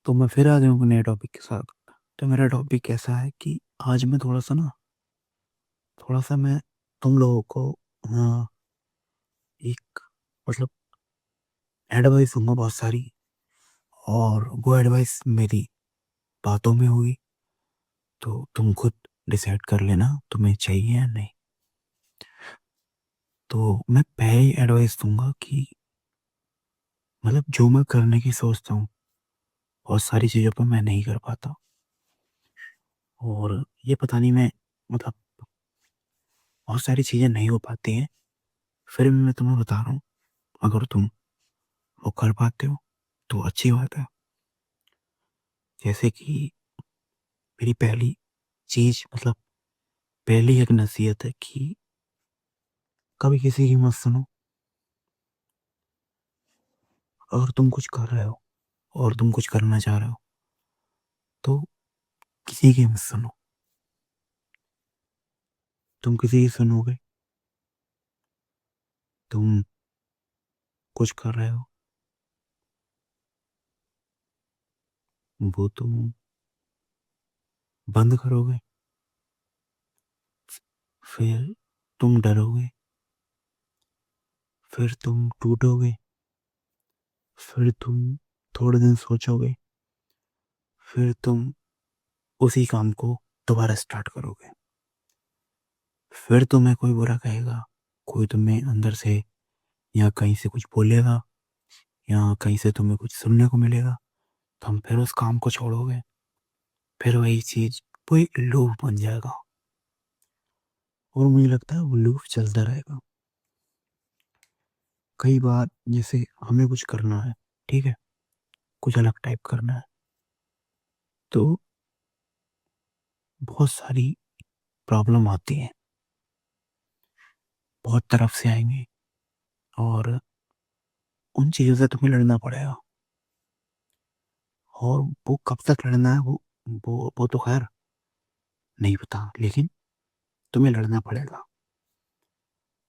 तो मैं फिर आ गया हूँ नए टॉपिक के साथ। तो मेरा टॉपिक कैसा है कि आज मैं थोड़ा सा मैं तुम लोगों को एक मतलब एडवाइस दूंगा बहुत सारी। और वो एडवाइस मेरी बातों में होगी, तो तुम खुद डिसाइड कर लेना तुम्हें चाहिए या नहीं। तो मैं पहली एडवाइस दूंगा कि जो मैं करने की सोचता हूँ बहुत सारी चीज़ों पर मैं नहीं कर पाता। और ये पता नहीं मैं मतलब बहुत सारी चीज़ें नहीं हो पाती हैं, फिर भी मैं तुम्हें बता रहा हूँ। अगर तुम वो कर पाते हो तो अच्छी बात है। जैसे कि मेरी पहली चीज पहली एक नसीहत है कि कभी किसी की मत सुनो। अगर तुम कुछ कर रहे हो और तुम कुछ करना चाह रहे हो तो किसी की मत सुनो। तुम किसी की सुनोगे, तुम कुछ कर रहे हो वो तुम बंद करोगे, फिर तुम डरोगे, फिर तुम टूटोगे, फिर तुम थोड़े दिन सोचोगे, फिर तुम उसी काम को दोबारा स्टार्ट करोगे। फिर तुम्हें कोई बुरा कहेगा, कोई तुम्हें अंदर से या कहीं से कुछ बोलेगा या कहीं से तुम्हें कुछ सुनने को मिलेगा, तो हम फिर उस काम को छोड़ोगे। फिर वही चीज वो एक लूप बन जाएगा और मुझे लगता है वो लूप चलता रहेगा। कई बार जैसे हमें कुछ करना है, ठीक है, कुछ अलग टाइप करना है, तो बहुत सारी प्रॉब्लम आती है, बहुत तरफ से आएंगे और उन चीज़ों से तुम्हें लड़ना पड़ेगा। और वो कब तक लड़ना है वो तो खैर नहीं पता, लेकिन तुम्हें लड़ना पड़ेगा।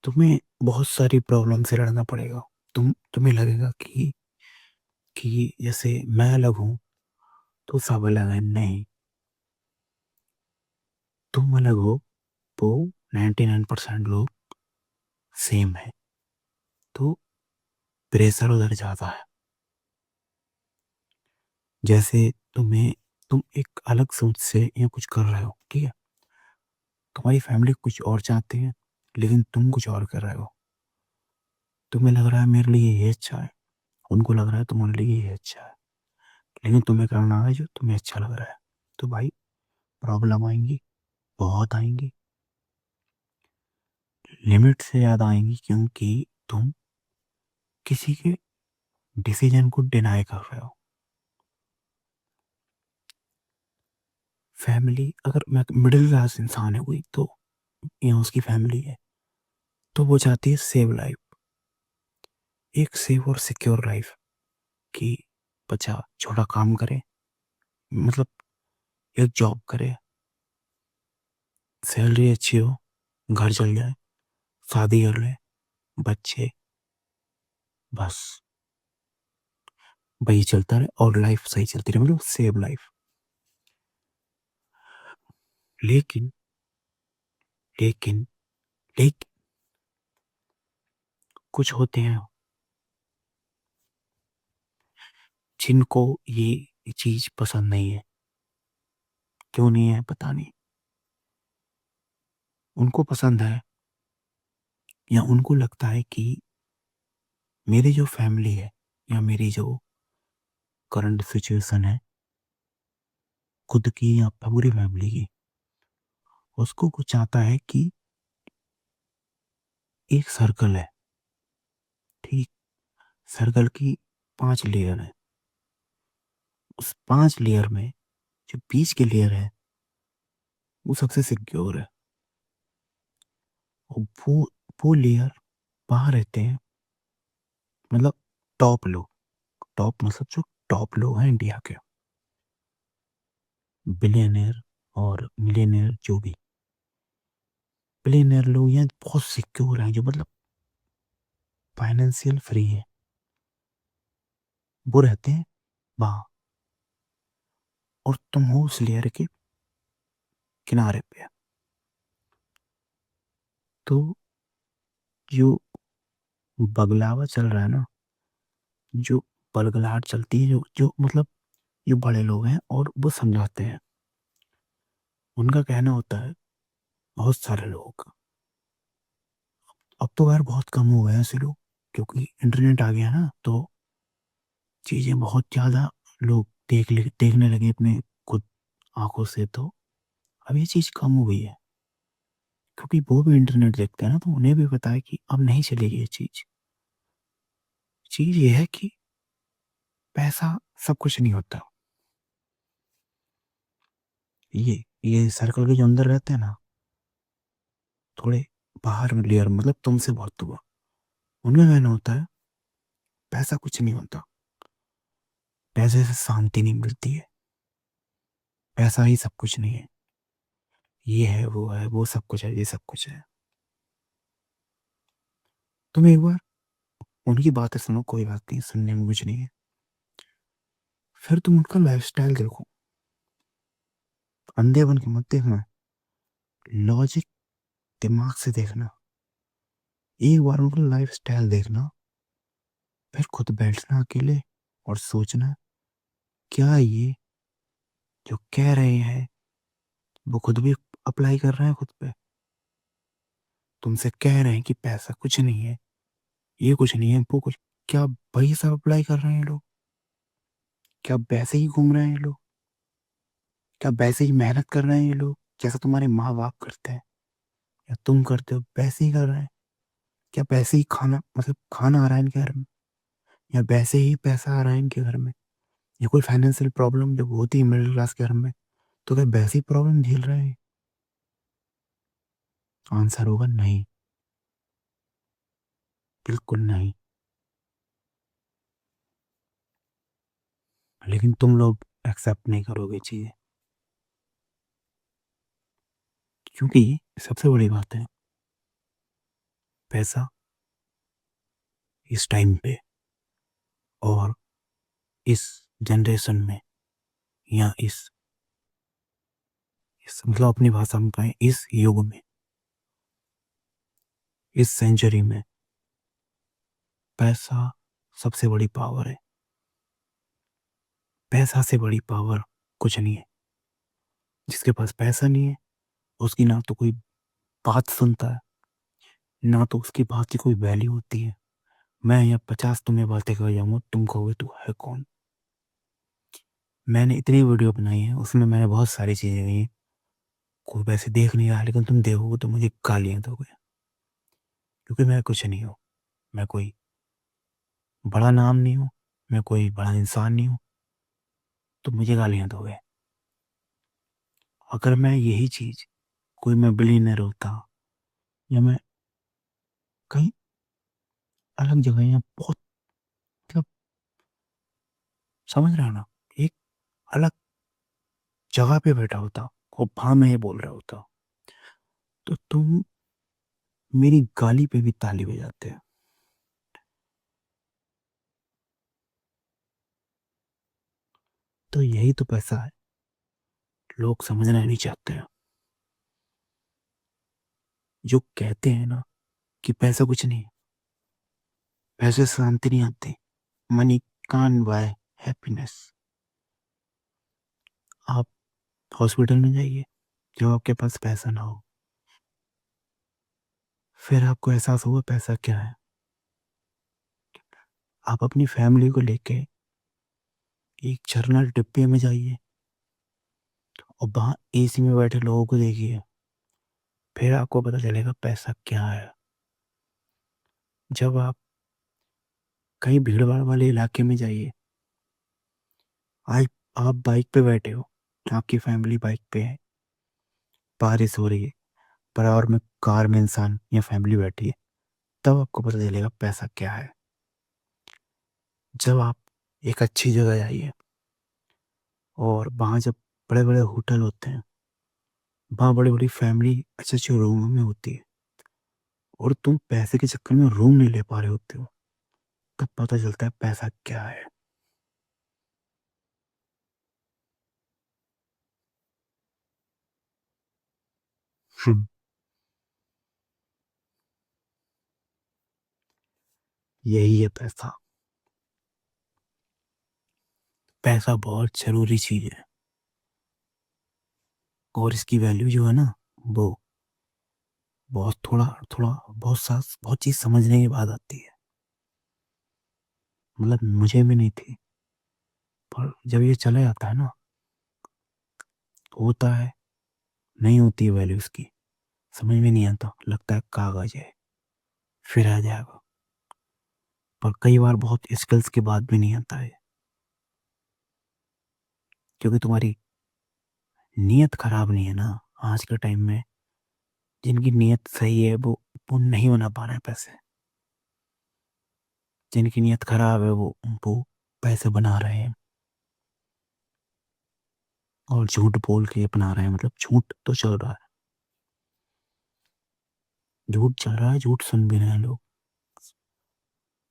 तुम्हें बहुत सारी प्रॉब्लम से लड़ना पड़ेगा। तुम्हें लगेगा कि जैसे मैं अलग हूँ तो सब अलग है, नहीं। तुम अलग हो तो 99% लोग सेम है। तो प्रेशर उधर ज्यादा है। जैसे तुम एक अलग सोच से या कुछ कर रहे हो, ठीक है, तुम्हारी फैमिली कुछ और चाहती है लेकिन तुम कुछ और कर रहे हो। तुम्हें लग रहा है मेरे लिए ये अच्छा है, उनको लग रहा है तुम्हारे लिए ये अच्छा है, लेकिन तुम्हें करना है जो तुम्हें अच्छा लग रहा है। तो भाई प्रॉब्लम आएंगी, बहुत आएंगी, लिमिट से ज़्यादा आएंगी, क्योंकि तुम किसी के डिसीजन को डिनाई कर रहे हो। फैमिली, अगर मैं मिडिल क्लास इंसान है कोई, तो या उसकी फैमिली है, तो वो चाहती है सेव लाइफ, एक सेव और सिक्योर लाइफ, कि बच्चा छोटा काम करे, मतलब एक जॉब करे, सैलरी अच्छी हो, घर चल जाए, शादी कर ले, बच्चे, बस वही चलता रहे और लाइफ सही चलती रहे, मतलब सेव लाइफ। लेकिन लेकिन लेकिन कुछ होते हैं जिनको ये चीज पसंद नहीं है। क्यों नहीं है पता नहीं। उनको पसंद है या उनको लगता है कि मेरी जो फैमिली है या मेरी जो करंट सिचुएशन है, खुद की या पूरी फैमिली की, उसको कुछ चाहता है कि एक सर्कल है, ठीक, सर्कल की 5 लेयर है। उस 5 लेयर में जो बीच के लेयर है वो सबसे सिक्योर है। और वो लेयर वहां रहते हैं, मतलब टॉप लोग, टॉप मतलब जो टॉप लोग हैं इंडिया के, बिलियनर और मिलियनर, जो भी बिलियनर लोग हैं बहुत सिक्योर हैं, जो मतलब फाइनेंशियल फ्री है, वो रहते हैं वहाँ। और तुम हो उस लेयर के किनारे पे। तो जो बगलावा चल रहा है ना, जो बलगलाहट चलती है, जो जो मतलब ये बड़े लोग हैं और वो समझाते हैं, उनका कहना होता है बहुत सारे लोगों का। अब तो यार बहुत कम हो गए हैं ऐसे लोग, क्योंकि इंटरनेट आ गया ना, तो चीज़ें बहुत ज़्यादा लोग देखने लगे अपने खुद आंखों से। तो अब ये चीज़ कम हो गई है, क्योंकि वो भी इंटरनेट देखते हैं ना, तो उन्हें भी पता है कि अब नहीं चलेगी ये चीज़। चीज़ ये है कि पैसा सब कुछ नहीं होता। ये सर्कल के जो अंदर रहते हैं ना, थोड़े बाहर में लेयर, मतलब तुमसे बहुत हुआ, उनमें मैंने होता है पैसा कुछ नहीं होता। पैसे से शांति नहीं मिलती है। पैसा ही सब कुछ नहीं है। ये है, वो सब कुछ है, ये सब कुछ है। तुम एक बार उनकी बातें सुनो, कोई बात नहीं, सुनने में कुछ नहीं है। फिर तुम उनका लाइफस्टाइल देखो। अंधे बन के मत देखना, लॉजिक दिमाग से देखना। एक बार उनका लाइफस्टाइल देखना, फिर खुद बैठना अकेले और सोचना, क्या ये जो कह रहे हैं वो खुद भी अप्लाई कर रहे हैं खुद पे। तुमसे कह रहे हैं कि पैसा कुछ नहीं है, ये कुछ नहीं है, वो कुछ, क्या वही सब अप्लाई कर रहे हैं लोग? क्या वैसे ही घूम रहे हैं ये लोग? क्या वैसे ही मेहनत कर रहे हैं ये लोग, जैसा तुम्हारे माँ बाप करते हैं या तुम करते हो, वैसे ही कर रहे हैं? क्या वैसे ही खाना, मतलब खाना आ रहा है इनके घर में, या वैसे ही पैसा आ रहा है इनके घर में? या कोई फाइनेंशियल प्रॉब्लम जब होती है मिडिल क्लास के घर में, तो क्या वैसे ही प्रॉब्लम झेल रहे हैं? आंसर होगा नहीं, बिल्कुल नहीं। लेकिन तुम लोग एक्सेप्ट नहीं करोगे चीजें, क्योंकि सबसे बड़ी बात है, पैसा इस टाइम पे और इस जनरेशन में, या इस मतलब अपनी भाषा में कहें, इस युग में, इस सेंचुरी में, पैसा सबसे बड़ी पावर है। पैसा से बड़ी पावर कुछ नहीं है। जिसके पास पैसा नहीं है, उसकी ना तो कोई बात सुनता है, ना तो उसकी बात की कोई वैल्यू होती है। मैं यहाँ 50 तुम्हें बातें कर जाऊंगा, तुम कहोगे तू है कौन। मैंने इतनी वीडियो बनाई है, उसमें मैंने बहुत सारी चीजें कही हैं। कोई वैसे देख नहीं रहा, लेकिन तुम देखोगे तो मुझे गालियां दोगे, क्योंकि मैं कुछ नहीं हूँ। मैं कोई बड़ा नाम नहीं हूँ, मैं कोई बड़ा इंसान नहीं हूँ, तो मुझे गालियां दोगे। अगर मैं यही चीज, कोई मैं बिलीनियर होता, या मैं कहीं अलग जगह, या बहुत, मतलब समझ रहे हो ना, एक अलग जगह पे बैठा होता और वहां मैं ये बोल रहा होता, तो तुम मेरी गाली पे भी ताली बजाते हैं। तो यही तो पैसा है, लोग समझना नहीं चाहते हैं। जो कहते हैं ना कि पैसा कुछ नहीं, पैसे से शांति नहीं आती, मनी कान बाय हैप्पीनेस। आप हॉस्पिटल में जाइए, जब आपके पास पैसा ना हो, फिर आपको एहसास होगा पैसा क्या है। आप अपनी फैमिली को लेके एक जर्नल डिब्बे में जाइए और वहां एसी में बैठे लोगों को देखिए, फिर आपको पता चलेगा पैसा क्या है। जब आप कहीं भीड़ भाड़ वाले इलाके में जाइए, आज आप बाइक पे बैठे हो, आपकी फैमिली बाइक पे है, बारिश हो रही है, पर और में कार में इंसान या फैमिली बैठी है, तब आपको पता चलेगा पैसा क्या है। जब आप एक अच्छी जगह जाइए और वहाँ जब बड़े बड़े होटल होते हैं, वहाँ बड़ी बड़ी फैमिली अच्छे अच्छे रूमों में होती है, और तुम पैसे के चक्कर में रूम नहीं ले पा रहे होते हो, तब पता चलता है पैसा क्या है। यही है पैसा। पैसा बहुत जरूरी चीज है और इसकी वैल्यू जो है ना, वो बहुत थोड़ा थोड़ा बहुत चीज समझने के बाद आती है। मतलब मुझे भी नहीं थी, पर जब ये चला जाता है ना, होता है, नहीं होती है वैल्यू इसकी, समझ में नहीं आता, लगता है कागज है, फिर आ जाएगा। पर कई बार बहुत स्किल्स के बाद भी नहीं आता है, क्योंकि तुम्हारी नीयत खराब नहीं है ना। आज के टाइम में जिनकी नीयत सही है वो नहीं बना पा रहे हैं पैसे। जिनकी नीयत खराब है वो पैसे बना रहे हैं और झूठ बोल के अपना रहे हैं। मतलब झूठ तो चल रहा है, झूठ चल रहा है, झूठ सुन भी रहे हैं लोग,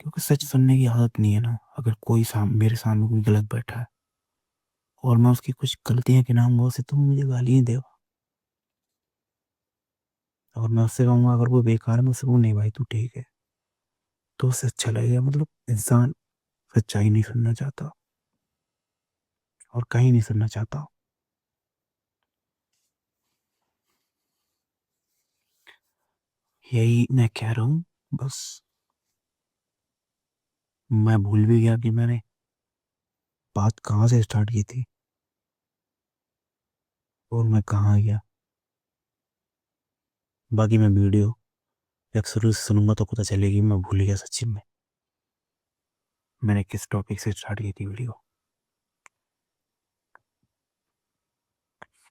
क्योंकि सच सुनने की आदत नहीं है ना। अगर कोई मेरे सामने कोई गलत बैठा है और मैं उसकी कुछ गलतियां के नाम वो से तो मुझे गाली ही देगा, और मैं उससे कहूंगा अगर वो बेकार है, मैं उससे कहूँ नहीं भाई तू ठीक है, तो उससे अच्छा लगेगा। मतलब इंसान सच्चाई नहीं सुनना चाहता और कहीं नहीं सुनना चाहता। यही मैं कह रहा हूँ बस। मैं भूल भी गया कि मैंने बात कहाँ से स्टार्ट की थी और मैं कहाँ गया। बाकी मैं वीडियो जब शुरू से सुनूंगा तो पता चलेगी मैं भूल गया सच्ची में मैंने किस टॉपिक से स्टार्ट की थी वीडियो।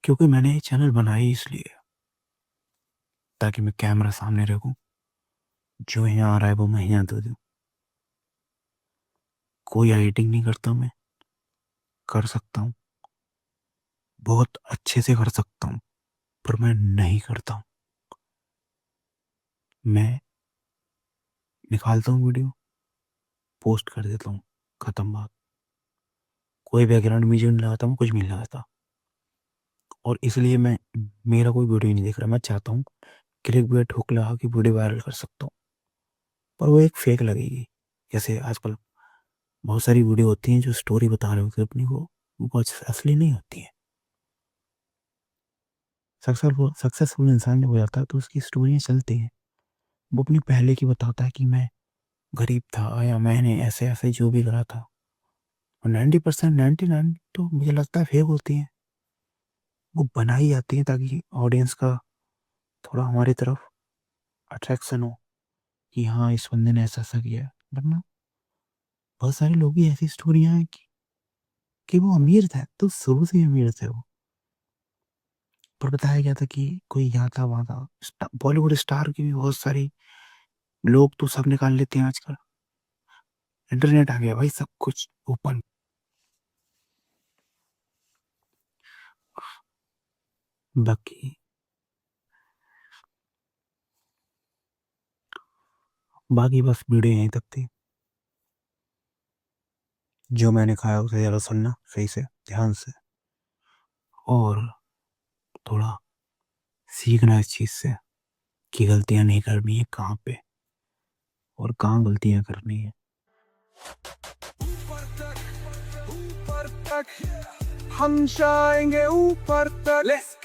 क्योंकि मैंने ये चैनल बनाई इसलिए ताकि मैं कैमरा सामने रखूं, जो यहाँ आ रहा है वो मैं यहाँ दे दूँ। कोई एडिटिंग नहीं करता, मैं कर सकता हूँ, बहुत अच्छे से कर सकता हूँ, पर मैं नहीं करता हूँ। मैं निकालता हूँ वीडियो, पोस्ट कर देता हूँ, खत्म बात। कोई बैकग्राउंड म्यूजिक नहीं लगाता, मैं कुछ भी नहीं लगाता। और इसलिए मैं मेरा कोई वीडियो नहीं देख रहा। मैं चाहता हूँ क्लिक बेट हुक लगा के वीडियो वायरल कर सकता हूँ, पर वो एक फेक लगेगी। जैसे आजकल बहुत सारी वीडियो होती हैं जो स्टोरी बता रहे होते हैं अपनी, वो असली नहीं होती है। सक्सेसफुल इंसान जब हो जाता है तो उसकी स्टोरियाँ चलती हैं। वो अपनी पहले की बताता है कि मैं गरीब था या मैंने ऐसे ऐसे जो भी करा था। और 90%, 99 तो मुझे लगता है फेक होती हैं। वो बनाई जाती हैं ताकि ऑडियंस का थोड़ा हमारी तरफ अट्रैक्शन हो कि हाँ इस बंदे ने ऐसा ऐसा किया है। वरना बहुत सारे लोग की ऐसी स्टोरियां हैं कि वो अमीर थे, तो शुरू से ही अमीर थे वो, पर बताया गया था कि कोई यहाँ था वहाँ था। बॉलीवुड स्टार की भी बहुत सारी लोग तो सब निकाल लेते हैं आजकल। इंटरनेट आ गया भाई, सब कुछ ओपन। बाकी बाकी बस वीडियो यहीं तक थी। जो मैंने खाया उसे ज़रा सुनना सही से, ध्यान से, और थोड़ा सीखना इस चीज़ से कि गलतियाँ नहीं करनी है कहाँ पे और कहाँ गलतियाँ करनी है। ऊपर तक हम जाएंगे ऊपर तक।